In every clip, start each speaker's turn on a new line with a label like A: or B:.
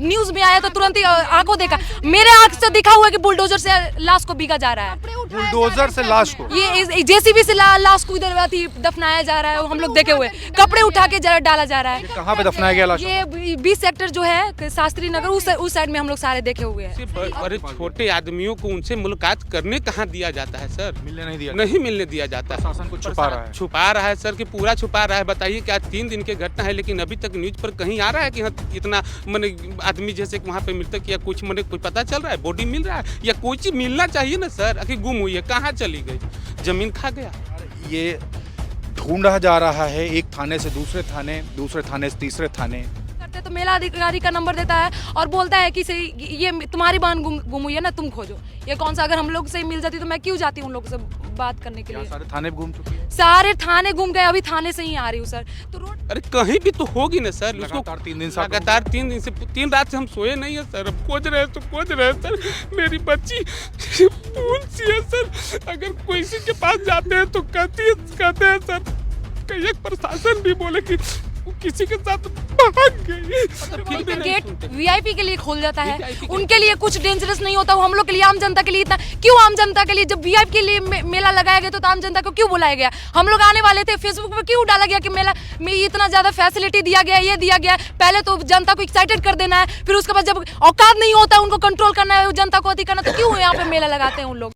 A: News में आया तो तुरंत ही आंखों देखा, मेरे आंख से दिखा हुआ है कि बुलडोजर से लाश को बीगा जा रहा है,
B: बुलडोजर से लाश को,
A: ये जेसीबी से लाश को इधर दफनाया जा रहा है, हम लोग देखे हुए, कपड़े उठा के जरा डाला जा रहा है।
B: कहाँ पे दफनाया गया लाश?
A: ये 20 सेक्टर जो है शास्त्री नगर, उस साइड में हम लोग सारे देखे हुए हैं।
C: अरे छोटे आदमियों को उनसे मुलाकात करने कहाँ दिया जाता है सर?
B: मिलने नहीं दिया,
C: नहीं मिलने दिया जाता है।
B: शासन को छुपा रहा है
C: सर कि पूरा छुपा रहा है। बताइए क्या 3 दिन की घटना है, लेकिन अभी तक न्यूज पर कहीं आ रहा है कि हाँ इतना मैंने आदमी जैसे वहाँ पे मृतक या कुछ मैंने कोई पता चल रहा है, बॉडी मिल रहा है या कोई चीज मिलना चाहिए ना सर? आखिर गुम हुई है, कहाँ चली गई, जमीन खा गया।
B: ये ढूंढा जा रहा है, एक थाने से दूसरे थाने, दूसरे थाने से तीसरे थाने।
A: तो मेला अधिकारी का नंबर देता है और बोलता है कि ये तुम्हारी बहन गुम हुई है ना, तुम खोजो। ये कौन सा, अगर हम लोग से मिल जाती तो मैं क्यों जाती उन लोगों से बात करने के लिए?
B: सारे थाने घूम चुकी है,
A: सारे थाने घूम गए, अभी थाने से ही आ रही हूँ सर। तो रोड,
C: अरे कहीं भी तो होगी ना सर।
B: लगातार 3 दिन से,
C: लगातार 3 दिन से, 3 रात से हम सोए नहीं है सर। अब खोज रहे हैं सर। मेरी बच्ची फूल सी है सर। अगर किसी के पास जाते हैं तो कहते हैं सर, कहीं एक प्रशासन भी बोले कि किसी के साथ भाग गई।
A: गेट वीआईपी के लिए खोल जाता है, उनके लिए कुछ डेंजरस नहीं होता, वो हम लोग के लिए, आम जनता के लिए इतना क्यों? आम जनता के लिए जब वीआईपी के लिए मेला लगाया गया तो आम जनता को क्यों बुलाया गया? हम लोग आने वाले थे, फेसबुक पे क्यों डाला गया कि मेला में इतना ज्यादा फैसिलिटी दिया गया, ये दिया गया? पहले तो जनता को एक्साइटेड कर देना है, फिर उसके बाद जब औकात नहीं होता उनको कंट्रोल करना है, जनता को अति करना, तो क्यों यहाँ पे मेला लगाते हैं उन लोग?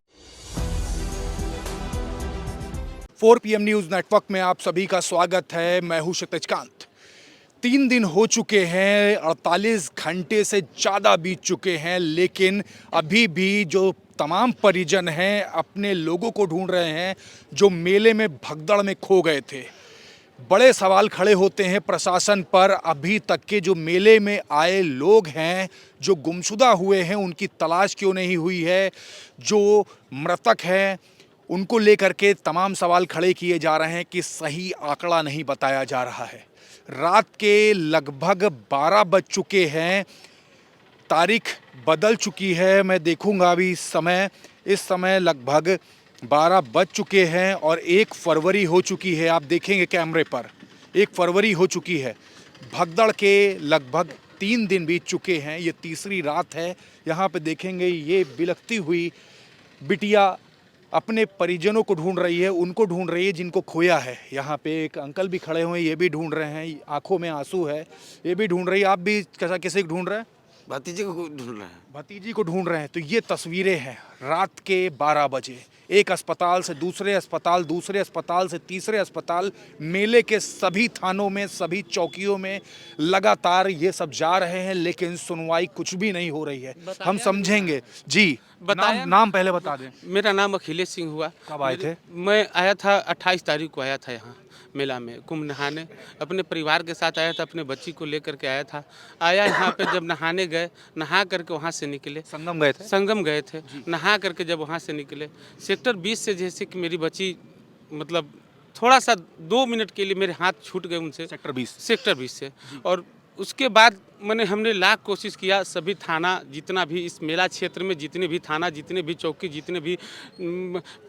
B: 4 PM न्यूज नेटवर्क में आप सभी का स्वागत है। मैं हूं क्षितिज कांत। 3 दिन हो चुके हैं, 48 घंटे से ज़्यादा बीत चुके हैं, लेकिन अभी भी जो तमाम परिजन हैं अपने लोगों को ढूंढ रहे हैं जो मेले में भगदड़ में खो गए थे। बड़े सवाल खड़े होते हैं प्रशासन पर। अभी तक के जो मेले में आए लोग हैं, जो गुमशुदा हुए हैं, उनकी तलाश क्यों नहीं हुई है? जो मृतक हैं उनको लेकर के तमाम सवाल खड़े किए जा रहे हैं कि सही आंकड़ा नहीं बताया जा रहा है। रात के लगभग 12 बज चुके हैं, तारीख बदल चुकी है। मैं देखूंगा अभी इस समय लगभग 12 बज चुके हैं और 1 फरवरी हो चुकी है। आप देखेंगे कैमरे पर 1 फरवरी हो चुकी है। भगदड़ के लगभग 3 दिन बीत चुके हैं, ये तीसरी रात है। यहाँ पे देखेंगे ये बिलखती हुई बिटिया अपने परिजनों को ढूंढ रही है, उनको ढूंढ रही है जिनको खोया है। यहाँ पे एक अंकल भी खड़े हुए हैं, ये भी ढूंढ रहे हैं, आंखों में आंसू है, ये भी ढूंढ रही है। आप भी किसी को ढूंढ रहे हैं?
D: भतीजे को ढूंढ रहे हैं।
B: भतीजी को ढूंढ रहे हैं। तो ये तस्वीरें हैं रात के 12 बजे, एक अस्पताल से दूसरे अस्पताल, दूसरे अस्पताल से तीसरे अस्पताल, मेले के सभी थानों में, सभी चौकियों में लगातार ये सब जा रहे हैं, लेकिन सुनवाई कुछ भी नहीं हो रही है। हम समझेंगे जी। नाम पहले बता दें।
C: मेरा नाम अखिलेश सिंह हुआ।
B: कब आए थे?
C: मैं आया था 28 तारीख को आया था यहाँ मेला में कुंभ नहाने, अपने परिवार के साथ आया था, अपने बच्ची को लेकर के आया था। आया यहाँ पे जब नहाने गए, नहा करके वहाँ से निकले, संगम गए थे। नहा करके जब वहाँ से निकले, सेक्टर 20 से जैसे कि मेरी बच्ची मतलब थोड़ा सा 2 मिनट के लिए मेरे हाथ छूट गए उनसे, सेक्टर 20 से। और उसके बाद हमने लाख कोशिश किया, सभी थाना जितना भी इस मेला क्षेत्र में जितने भी थाना, जितने भी चौकी, जितने भी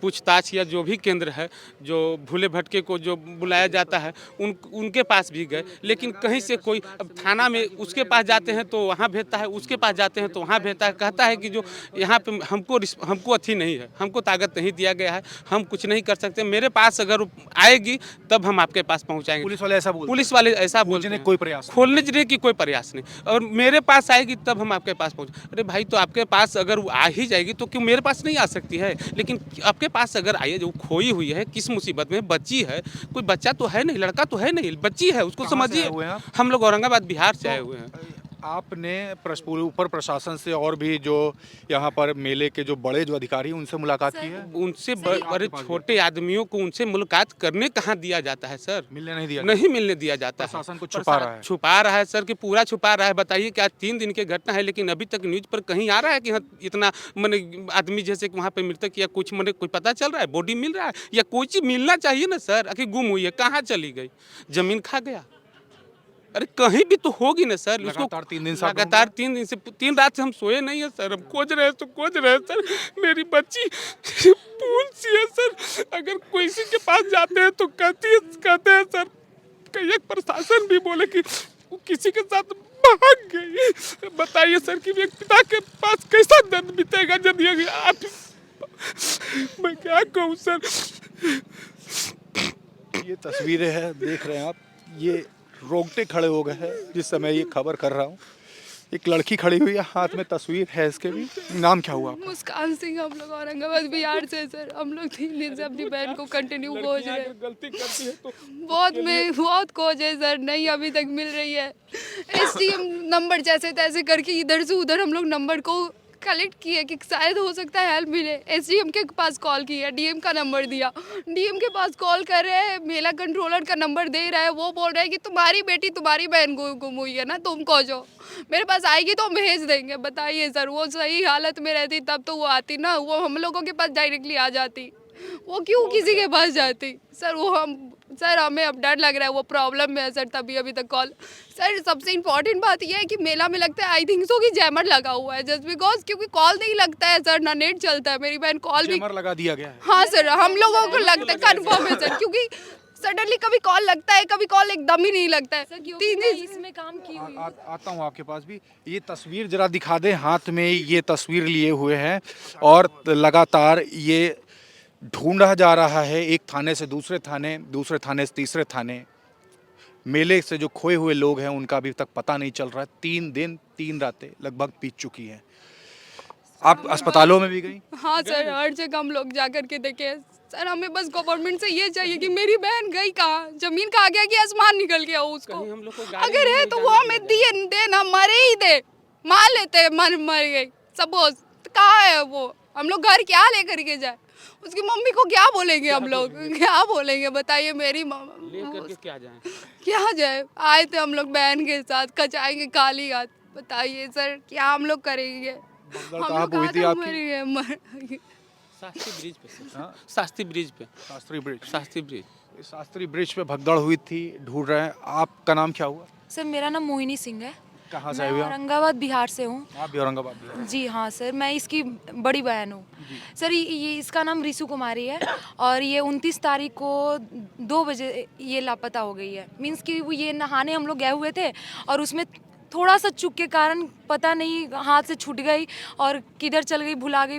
C: पूछताछ या जो भी केंद्र है, जो भूले भटके को जो बुलाया जाता है, उनके पास भी गए, लेकिन कहीं से कोई, अब थाना में उसके पास जाते हैं तो वहाँ भेजता है, उसके पास जाते हैं तो वहाँ भेजता है, कहता है कि जो यहाँ पे हमको अथी नहीं है, हमको ताकत नहीं दिया गया है, हम कुछ नहीं कर सकते, मेरे पास अगर आएगी तब हम आपके पास पहुँचाएंगे।
B: पुलिस वाले ऐसा बोलते हैं,
C: कोई प्रयास खोलने की कोई प्रयास नहीं, और मेरे पास आएगी तब हम आपके पास पहुंच। अरे भाई, तो आपके पास अगर वो आ ही जाएगी तो क्यों मेरे पास नहीं आ सकती है? लेकिन आपके पास अगर आई है, जो खोई हुई है, किस मुसीबत में बच्ची है, कोई बच्चा तो है नहीं, लड़का तो है नहीं, बच्ची है, उसको समझिए। हम लोग औरंगाबाद बिहार से आए हुए हैं।
B: आपने ऊपर प्रशासन से और भी जो यहाँ पर मेले के जो बड़े जो अधिकारी उनसे मुलाकात की है?
C: उनसे बड़े छोटे आदमियों को उनसे मुलाकात करने कहाँ दिया जाता है सर?
B: नहीं मिलने दिया
C: जाता है।
B: प्रशासन को छुपा
C: रहा है सर, कि पूरा छुपा रहा है। बताइए क्या 3 दिन की घटना है, लेकिन अभी तक न्यूज पर कहीं आ रहा है कि हाँ इतना आदमी जैसे कि वहाँ पे मृतक या कुछ कोई पता चल रहा है, बॉडी मिल रहा है या कोई चीज मिलना चाहिए ना सर? आखिर गुम हुई है, कहाँ चली गई, जमीन खा गया? अरे कहीं भी तो होगी ना सर।
B: लगातार 3 दिन
C: से, 3 रात से हम सोए नहीं है सर। हम खोज रहे हैं सर। मेरी बच्ची फूल सी है सर। अगर किसी के पास जाते हैं तो कहते हैं सर, कहीं एक प्रशासन भी बोले कि किसी के साथ भाग गई। बताइए सर कि एक पिता के पास कैसा दर्द बीतेगा जब ये आप, मैं क्या कहूँ सर।
B: ये तस्वीरें हैं, देख रहे हैं आप, ये रोंगटे खड़े हो गए हैं जिस समय ये खबर कर रहा हूँ। एक लड़की खड़ी हुई है, हाथ में तस्वीर है इसके भी। नाम क्या हुआ आपका?
E: मुस्कान सिंह, हम लोग औरंगाबाद बिहार से सर। हम लोग 3 दिन से अपनी बहन को कंटिन्यू खोज रहे हैं।
C: गलती करती है तो
E: बहुत खोज है सर, नहीं अभी तक मिल रही है। एसडीएम नंबर जैसे तैसे करके इधर से उधर हम लोग नंबर को कलेक्ट किए कि शायद हो सकता है हेल्प मिले। एसडीएम के पास कॉल किया, डीएम का नंबर दिया, डीएम के पास कॉल कर रहे हैं, मेला कंट्रोलर का नंबर दे रहा है। वो बोल रहा है कि तुम्हारी बेटी तुम्हारी बहन को गुम हुई है ना, तुम खोजो, मेरे पास आएगी तो हम भेज देंगे। बताइए सर, वो सही हालत में रहती तब तो वो आती ना, वो हम लोगों के पास डायरेक्टली आ जाती, वो क्यों किसी के पास जाती सर। वो सर हमें अब डर लग रहा है, वो प्रॉब्लम में है सर, तभी अभी तक कॉल। सर सबसे इम्पोर्टेंट बात यह है कि मेला में लगता है आई थिंक सो कि जैमर लगा हुआ है, जस्ट बिकॉज क्योंकि कॉल नहीं लगता है सर, ना नेट चलता है। मेरी बहन कॉल भी
B: जैमर लगा दिया गया है।
E: हाँ सर, हम लोगों को लगता है कन्फर्म है सर, क्योंकि सडनली कभी कॉल लगता है, कभी कॉल एकदम ही नहीं लगता है। 3 दिन
A: इसमें काम की हुई
B: आता हूँ आपके पास भी। ये तस्वीर जरा दिखा दें, हाथ में ये तस्वीर लिए हुए हैं और लगातार ये ढूंढा जा रहा है, एक थाने से दूसरे थाने, दूसरे थाने से तीसरे थाने। मेले से जो खोए हुए लोग हैं उनका अभी तक पता नहीं चल रहा है। 3 दिन 3 रातें लगभग बीत चुकी हैं। आप अस्पतालों में भी गई?
E: हाँ सर, हर जगह हम लोग जा करके देखे सर। हमें बस गवर्नमेंट से ये चाहिए कि मेरी बहन गई कहाँ, जमीन का आ गया कि आसमान निकल गया उसको।
C: हम लोग को गाड़ी
E: अगर है तो वो हमें दिए दे ना, मरे ही दे, मार लेते हैं, मर गई सपोज, तो कहाँ है वो, हम लोग घर क्या लेकर के जाए, उसकी मम्मी को क्या बोलेंगे हम लोग, क्या बोलेंगे बताइए। मेरी
C: लेकर क्या जाए,
E: क्या जाए, आए थे हम लोग बहन के साथ, कचाएंगे काली हाथ। बताइए सर क्या हम लोग करेंगे,
B: कहाँ हुई थी आपकी?
C: शास्त्री ब्रिज पे सर, शास्त्री ब्रिज पे,
B: शास्त्री ब्रिज पे भगदड़ हुई थी, ढूंढ रहे हैं। आपका नाम क्या हुआ?
A: सर मेरा नाम मोहिनी सिंह है।
B: कहाँ से
A: मैं
B: हुआ?
A: औरंगाबाद बिहार से हूँ।
B: आप भी औरंगाबाद बिहार?
A: जी हाँ सर, मैं इसकी बड़ी बहन हूँ सर। ये इसका नाम रिशु कुमारी है और ये 29 तारीख को 2 बजे ये लापता हो गई है। मीन्स कि वो ये नहाने हम लोग गए हुए थे और उसमें थोड़ा सा चूक के कारण पता नहीं हाथ से छूट गई और किधर चल गई, भुला गई।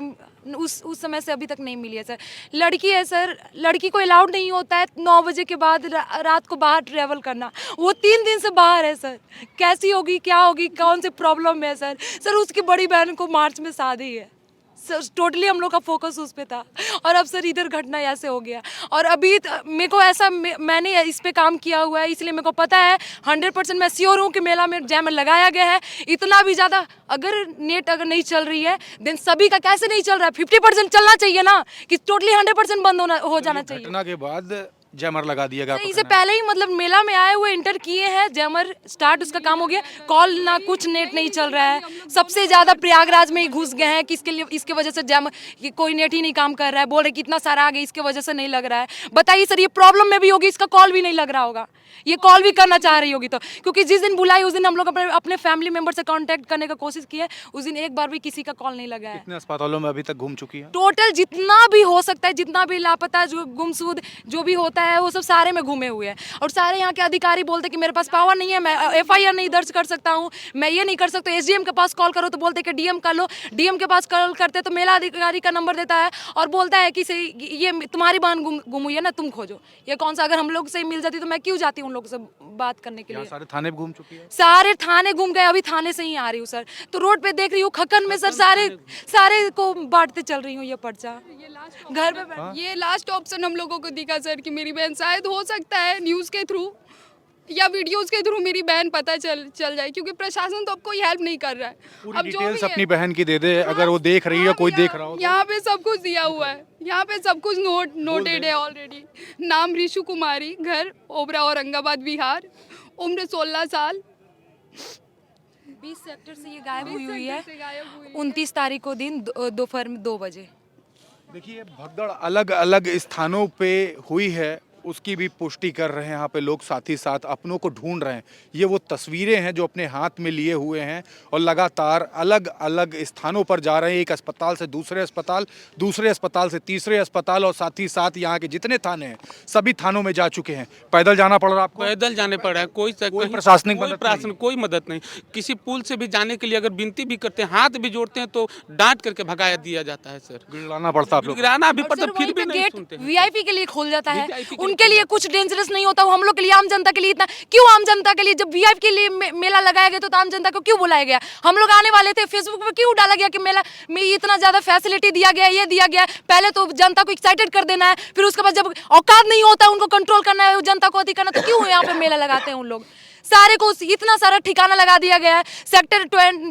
A: उस समय से अभी तक नहीं मिली है सर। लड़की है सर, लड़की को अलाउड नहीं होता है 9 बजे के बाद रात को बाहर ट्रैवल करना। वो 3 दिन से बाहर है सर। कैसी होगी, क्या होगी, कौन से प्रॉब्लम है सर। सर उसकी बड़ी बहन को मार्च में शादी है सर। टोटली हम लोग का फोकस उस पे था और अब सर इधर घटना ऐसे हो गया। और अभी मेरे को ऐसा मैंने इस पे काम किया हुआ है, इसलिए मेरे को पता है 100% मैं श्योर हूँ कि मेला में जैमर लगाया गया है। इतना भी ज़्यादा अगर नेट अगर नहीं चल रही है देन सभी का कैसे नहीं चल रहा है, 50% चलना चाहिए ना, कि टोटली 100% बंद हो जाना चाहिए।
B: घटना के बाद जैमर लगा दिया गया?
A: इससे पहले ही मतलब मेला में आए हुए इंटर किए हैं, जैमर स्टार्ट उसका काम हो गया। कॉल ना कुछ, नेट नहीं चल रहा है। सबसे ज्यादा प्रयागराज में ही घुस गए हैं कि इसके लिए, इसके वजह से जैमर कोई नेट ही नहीं काम कर रहा है। बोल रहे कितना सारा आ गया, इसके वजह से नहीं लग रहा है। बताइए सर, ये प्रॉब्लम में भी होगी, इसका कॉल भी नहीं लग रहा होगा, ये कॉल भी करना चाह रही होगी तो, क्योंकि जिस दिन बुलाई उस दिन हम लोग अपने फैमिली मेंबर से कांटेक्ट करने का कोशिश किए, उस दिन एक बार भी किसी का कॉल नहीं लगा है।
B: कितने अस्पतालों में अभी तक घूम चुकी है?
A: टोटल जितना भी हो सकता है, जितना भी लापता, जो गुमशुद जो भी होता है, वो सब सारे में घूमे हुए हैं। और सारे यहाँ के अधिकारी बोलते कि मेरे पास पावर नहीं है, मैं एफआईआर नहीं दर्ज कर सकता हूँ, मैं ये नहीं कर सकता। एसडीएम के पास कॉल करो तो बोलते कि डीएम कर लो। डीएम के पास कॉल करते तो मेला अधिकारी का नंबर देता है और बोलता है कि ये तुम्हारी बहन गुम हुई है ना, तुम खोजो। ये कौन सा, अगर हम लोग से मिल जाती तो मैं क्यों जाती उन लोग से बात करने के लिए।
B: सारे थाने घूम चुकी है?
A: सारे थाने घूम गए, अभी थाने से ही आ रही हूँ सर। तो रोड पे देख रही हूँ खक्कन में सर, सारे को बांटते चल रही हूँ ये पर्चा घर पे।
E: ये लास्ट ऑप्शन हम लोगों को दिखा सर कि मेरी बहन, शायद हो सकता है न्यूज़ के थ्रू या वीडियोस के थ्रू मेरी बहन पता चल जाए, क्योंकि प्रशासन तो अब कोई हेल्प नहीं कर रहा है।
B: पूरी डिटेल्स अपनी बहन की दे दे, अगर वो देख रही है, कोई देख रहा हो।
E: यहाँ पे सब कुछ दिया हुआ है, यहाँ पे सब कुछ नोटेड है ऑलरेडी। नाम रिशु कुमारी, घर ओबरा औरंगाबाद बिहार, उम्र 16 साल,
A: 20 सेक्टर से ये गायब हुई है 29 तारीख को दिन दोपहर में 2 बजे।
B: देखिए भगदड़ अलग अलग स्थानों पे हुई है उसकी भी पुष्टि कर रहे हैं यहाँ पे लोग, साथ ही साथ अपनों को ढूंढ रहे हैं। ये वो तस्वीरें हैं जो अपने हाथ में लिए हुए हैं और लगातार अलग अलग स्थानों पर जा रहे हैं, एक अस्पताल से दूसरे अस्पताल, दूसरे अस्पताल से तीसरे अस्पताल, और साथ ही साथ यहाँ के जितने थाने हैं सभी थानों में जा चुके हैं। पैदल जाना पड़ रहा है आपको?
C: पैदल जाने पड़ रहा है, कोई
B: प्रशासनिक मदद
C: कोई मदद नहीं। किसी पुल से भी जाने के लिए अगर विनती भी करते हैं, हाथ भी जोड़ते हैं तो डांट करके भगाया दिया जाता है सर।
B: गिड़ाना पड़ता है आप लोग?
C: गिराना भी
A: और
C: पड़ता
A: सर,
C: फिर
A: वहीं
C: भी
A: पे
C: नहीं
A: गेट
C: सुनते हैं।
A: वीआईपी के लिए खोल जाता है,
C: VIP के
A: उनके लिए कुछ डेंजरस नहीं होता, वो हम लोग के लिए, आम जनता के लिए इतना क्यों? आम जनता के लिए जब वीआईपी के लिए मेला लगाया गया तो आम जनता को क्यों बुलाया गया? हम लोग आने वाले थे, फेसबुक पे क्यों डाला गया कि मेला में इतना ज्यादा फैसिलिटी दिया गया, ये दिया गया? पहले तो जनता को एक्साइटेड कर देना है, फिर उसके बाद जब औकात नहीं होता उनको कंट्रोल करना है, जनता को अति करना, तो क्यों यहाँ पे मेला लगाते हैं उन लोग? सारे को इतना सारा ठिकाना लगा दिया गया है। सेक्टर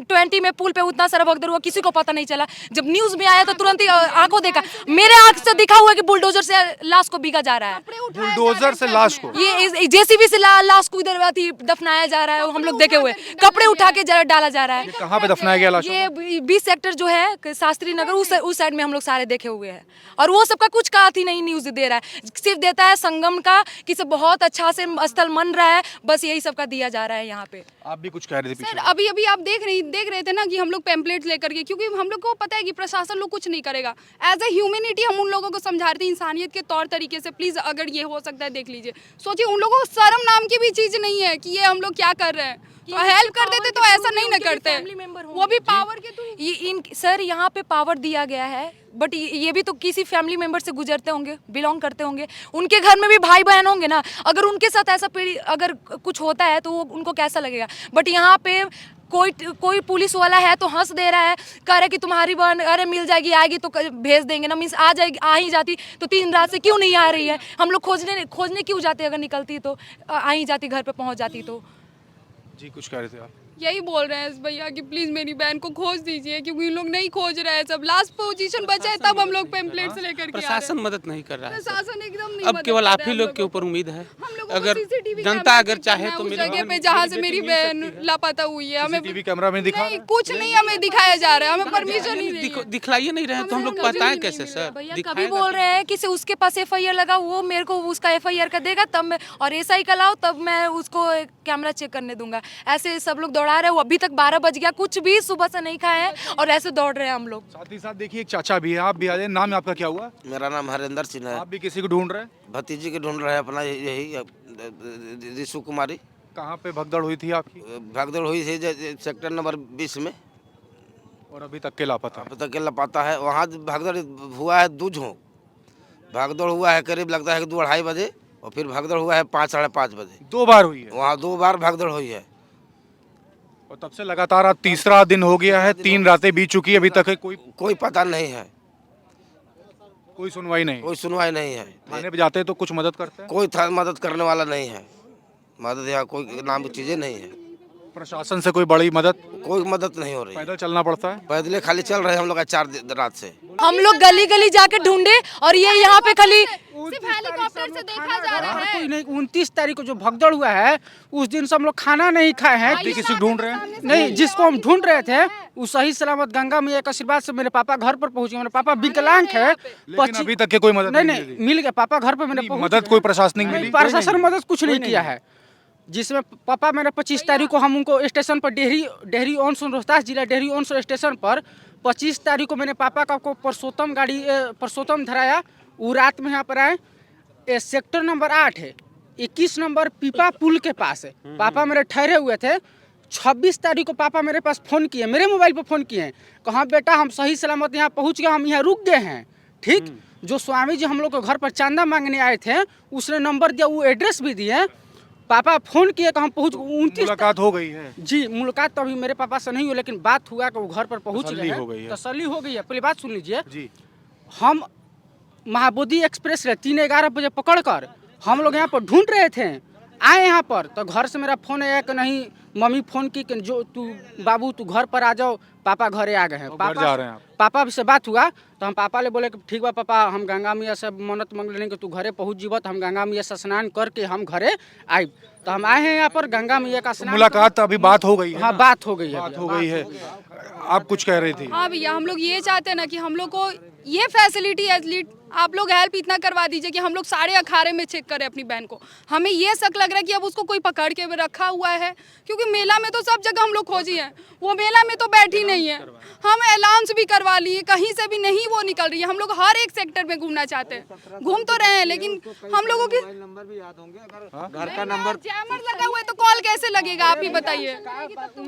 A: 20 में पुल पे उतना सारा भगदड़ हुआ, किसी को पता नहीं चला। जब न्यूज में आया तो तुरंत ही आंखों देखा, मेरे आंख से दिखा हुआ कि बुलडोजर से लाश को बीगा जा रहा है,
B: बुलडोजर से लाश को,
A: ये जेसीबी से लाश को इधर दफनाया जा रहा है, हम लोग देखे हुए, कपड़े उठा के डाला जा रहा है।
B: कहाँ पे दफनाया गया लाश?
A: ये 20 सेक्टर जो है शास्त्री नगर, उस साइड में हम लोग सारे देखे हुए हैं, और वो सबका कुछ का ही नहीं न्यूज दे रहा है, सिर्फ देता है संगम का कि सब बहुत अच्छा से स्थल मन रहा है, बस यही सब का दिया जा रहा है यहाँ पे।
B: आप भी कुछ कह रहे थे पीछे?
E: सर अभी अभी आप देख रहे थे ना कि हम लोग पैम्पलेट्स लेकर के, क्योंकि हम लोग को पता है कि प्रशासन लोग कुछ नहीं करेगा। एज ए ह्यूमैनिटी हम उन लोगों को समझा रहे थे, इंसानियत के तौर तरीके से, प्लीज अगर ये हो सकता है देख लीजिए। सोचिए उन लोगों को शर्म नाम की भी चीज नहीं है कि ये हम लोग क्या कर रहे हैं, तो हेल्प कर देते तो ऐसा नहीं ना करते, वो भी पावर के थ्रू।
A: सर यहाँ पे पावर दिया गया है, बट ये भी तो किसी फैमिली मेंबर से गुजरते होंगे, बिलोंग करते होंगे, उनके घर में भी भाई बहन होंगे ना। अगर उनके साथ ऐसा अगर कुछ होता है तो उनको कैसा लगेगा? बट यहाँ पे कोई पुलिस वाला है तो हंस दे रहा है, कह रहा है कि तुम्हारी बहन अरे मिल जाएगी, आएगी तो भेज देंगे ना, मीन्स आ जाएगी, आ ही जाती तो 3 रात से क्यों नहीं आ रही है? हम लोग खोजने क्यों जाते? अगर निकलती तो आ ही जाती, घर पे पहुंच जाती तो।
B: जी कुछ कह रहे थे आप?
E: यही बोल रहे हैं भैया कि प्लीज मेरी बहन को खोज दीजिए, क्योंकि इन लोग नहीं खोज रहे हैं, सब लास्ट पोजीशन बचा है तब हम लोग पैम्पलेट्स लेकर के आ रहे
C: प्रशासन
E: हैं।
C: मदद नहीं कर रहा है।
E: प्रशासन एकदम नहीं
C: अब
E: मदद
C: केवल
E: कर
C: आप
E: रहा
C: ही
E: है
C: लोग
E: हम
C: के
E: लोगों
C: ऊपर उम्मीद है।
E: हम लोगों को
C: अगर
E: CCTV
C: जनता
E: कैमरा
C: अगर
E: चेक
C: चाहे
E: करना
C: तो
E: है
C: मेरी
E: उस जगह
C: बहन-
E: पे जहाँ से
C: मेरी
E: मेरी
C: बेटी मिल
E: बहन
C: सकती है।
E: लापता हुई है, हमें
B: सीसीटीवी कैमरा में दिखा?
E: नहीं कुछ नहीं हमें दिखाया जा रहा है, हमें परमिशन ही नहीं है।
C: दिखलाइए नहीं रहे तो हम लोग
E: हमें
C: बताएं
E: नहीं
C: कैसे
E: मिल
C: सर?
A: भैया
C: दिखाएगा
A: कभी बोल रहे हैं कि से उसके पास एफआईआर लगा, वो मेरे को उसका एफआईआर का देगा तब मैं, और एसआई का लाओ तब मैं उसको कैमरा चेक करने दूंगा। ऐसे सब लोग दौड़ा रहे हैं, वो अभी तक 12 बज गया, कुछ भी सुबह से नहीं खाए हैं और ऐसे दौड़ रहे हैं हम लोग।
B: साथ ही साथ देखिए एक चाचा भी है, आप भी आ जाए। नाम आपका क्या हुआ?
D: मेरा नाम हरेंद्र सिंह है।
B: आप भी किसी को ढूंढ रहे हैं?
D: भतीजी के ढूंढ रहे हैं अपना, यही रिशु कुमारी।
B: कहाँ पे भगदड़ हुई थी आपकी?
D: भागदौड़ हुई थी सेक्टर नंबर 20 में,
B: और अभी तक के लापता?
D: अब तक के लापता है। वहाँ भागदौड़ हुआ है 2 झोंक, भागदौड़ हुआ है करीब लगता है कि 2-2:30 बजे, और फिर भागदौड़ हुआ है 5-5:30 बजे।
B: 2 बार हुई है
D: वहाँ 2 बार भागदौड़ हुई है,
B: और तब से लगातार आज तीसरा दिन हो गया है, 3 रातें बीत चुकी है, अभी तक
D: कोई पता नहीं है,
B: कोई सुनवाई नहीं।
D: कोई सुनवाई नहीं है।
B: थाने पे जाते हैं तो कुछ मदद करते हैं?
D: कोई मदद करने वाला नहीं है, मदद यहाँ कोई नाम की चीज़ें नहीं है,
B: प्रशासन से कोई बड़ी मदद?
D: कोई मदद नहीं हो रही है।
B: पैदल चलना पड़ता है?
D: पैदले खाली चल रहे हैं हम लोग 4 रात से।
A: हम लोग गली गली जाके ढूंढे और ये यहाँ पे खाली
E: सिर्फ हेलीकॉप्टर से देखा जा रहा है।
F: कोई नहीं। 29 तारीख को जो भगदड़ हुआ है उस दिन से हम लोग खाना नहीं खाए हैं।
B: किसी को ढूंढ रहे हैं?
F: नहीं, जिसको हम ढूंढ रहे थे वो सही सलामत गंगा मैया के आशीर्वाद से मेरे पापा घर पर पहुंचे। मेरे पापा विकलांग है,
B: लेकिन अभी तक के कोई मदद
F: नहीं मिल गया। पापा घर पर मैंने पहुंच
B: मदद कोई प्रशासनिक मिली?
F: प्रशासन मदद कुछ नहीं किया है। जिसमें पापा मेरे 25 तारीख को हम उनको स्टेशन पर डेहरी ऑन रोहतास जिला डेहरी ऑन स्टेशन पर 25 तारीख को मैंने पापा का को परसोत्तम धराया। वो रात में यहाँ पर आए, सेक्टर नंबर 8 है, 21 नंबर पीपा पुल के पास है। पापा मेरे ठहरे हुए थे। 26 तारीख को पापा मेरे पास फ़ोन किए, मेरे मोबाइल पर फ़ोन किए, कहा बेटा हम सही सलामत यहाँ पहुँच गए, हम यहाँ रुक गए हैं। ठीक, जो स्वामी जी हम लोग के घर पर चांदा मांगने आए थे उसने नंबर दिया, वो एड्रेस भी दिए। पापा फ़ोन किए कि हम पहुँच 29
B: मुलाकात हो गई है?
F: जी मुलाकात तो अभी मेरे पापा से नहीं हुई, लेकिन बात हुआ कि वो घर पर पहुँच गए
B: तसल्ली हो गई
F: हैं।
B: है।
F: तसल्ली हो गई है। पहली बात सुन लीजिए,
B: जी।
F: हम महाबोधि एक्सप्रेस है 3:11 बजे पकड़कर हम लोग यहाँ पर ढूंढ रहे थे। आए यहाँ पर तो घर से मेरा फ़ोन आया कि नहीं, मम्मी फ़ोन की कि जो बाबू तू घर पर आ जाओ, पापा घरे आ गए हैं।
B: घर जा रहे हैं आप?
F: पापा से बात हुआ तो हम पापा ले बोले कि ठीक बा पापा, हम गंगा मैया से मन्नत मांग लेंगे, तू घरे पहुँच जीव तो हम गंगा मैया से स्नान करके हम घरे आए। तो हम आए हैं यहाँ पर गंगा मैया का स्नान।
B: मुलाकात अभी बात हो गई है?
F: हाँ बात हो गई है।
B: बात हो गई है। आप कुछ कह रही थी?
E: हाँ भैया, हम लोग ये चाहते हैं ना कि हम लोग को ये फैसिलिटी आप लोग हेल्प इतना करवा दीजिए कि हम लोग सारे अखाड़े में चेक करें अपनी बहन को। हमें ये शक लग रहा है कि अब उसको कोई पकड़ के रखा हुआ है, क्योंकि मेला में तो सब जगह हम लोग खोजी हैं, वो मेला में तो बैठी नहीं है। हम अलाउंस भी करवा लिए, कहीं से भी नहीं वो निकल रही है। हम लोग हर एक सेक्टर में घूमना चाहते हैं, घूम तो रहे हैं, लेकिन हम लोगों की
G: नंबर भी याद होंगे, अगर घर का नंबर
E: जैमर लगा हुआ है तो कॉल कैसे लगेगा, आप ही बताइए।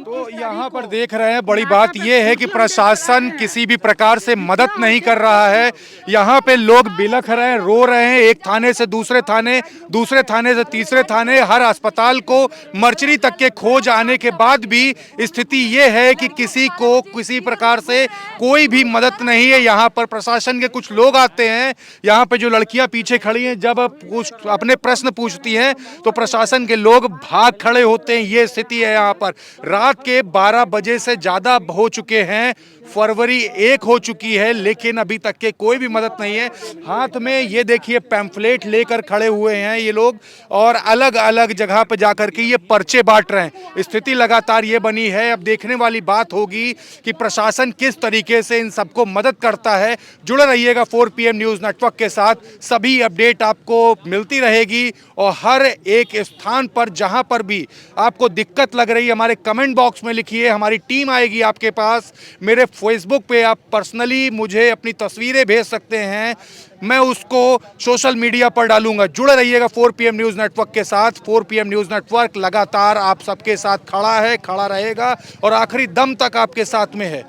B: तो यहाँ पर देख रहे हैं, बड़ी बात यह है कि प्रशासन किसी भी प्रकार से मदद नहीं कर रहा है। यहाँ पे लोग बिलख रहे हैं, रो रहे हैं, एक थाने से दूसरे थाने, दूसरे थाने से तीसरे थाने, हर अस्पताल को मर्चरी तक के खोज आने के बाद भी स्थिति ये है कि किसी को किसी प्रकार से कोई भी मदद नहीं है। यहाँ पर प्रशासन के कुछ लोग आते हैं, यहाँ पे जो लड़कियां पीछे खड़ी हैं, जब अपने प्रश्न पूछती हैं तो प्रशासन के लोग भाग खड़े होते हैं। ये स्थिति है यहाँ पर। रात के 12 बजे से ज़्यादा हो चुके हैं, फरवरी 1 हो चुकी है, लेकिन अभी तक के कोई भी मदद नहीं है। हाथ में ये देखिए पैम्फलेट लेकर खड़े हुए हैं ये लोग, और अलग अलग जगह पर जाकर के ये पर्चे बांट रहे हैं। स्थिति लगातार ये बनी है। अब देखने वाली बात होगी कि प्रशासन किस तरीके से इन सबको मदद करता है। जुड़े रहिएगा 4 PM न्यूज़ नेटवर्क के साथ, सभी अपडेट आपको मिलती रहेगी। और हर एक स्थान पर जहां पर भी आपको दिक्कत लग रही है, हमारे कमेंट बॉक्स में लिखिए, हमारी टीम आएगी आपके पास। मेरे फेसबुक पे आप पर्सनली मुझे अपनी तस्वीरें भेज सकते हैं, मैं उसको सोशल मीडिया पर डालूंगा। जुड़े रहिएगा 4 PM न्यूज़ नेटवर्क के साथ। 4 PM न्यूज़ नेटवर्क लगातार आप सबके साथ खड़ा है, खड़ा रहेगा और आखिरी दम तक आपके साथ में है।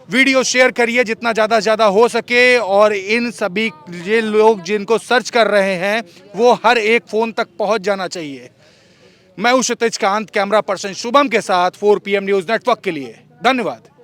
B: वीडियो शेयर करिए जितना ज़्यादा हो सके, और इन सभी ये लोग जिनको सर्च कर रहे हैं वो हर एक फ़ोन तक पहुंच जाना चाहिए। मैं हूं क्षितिज कांत, कैमरा पर्सन शुभम के साथ 4 PM न्यूज़ नेटवर्क के लिए। धन्यवाद।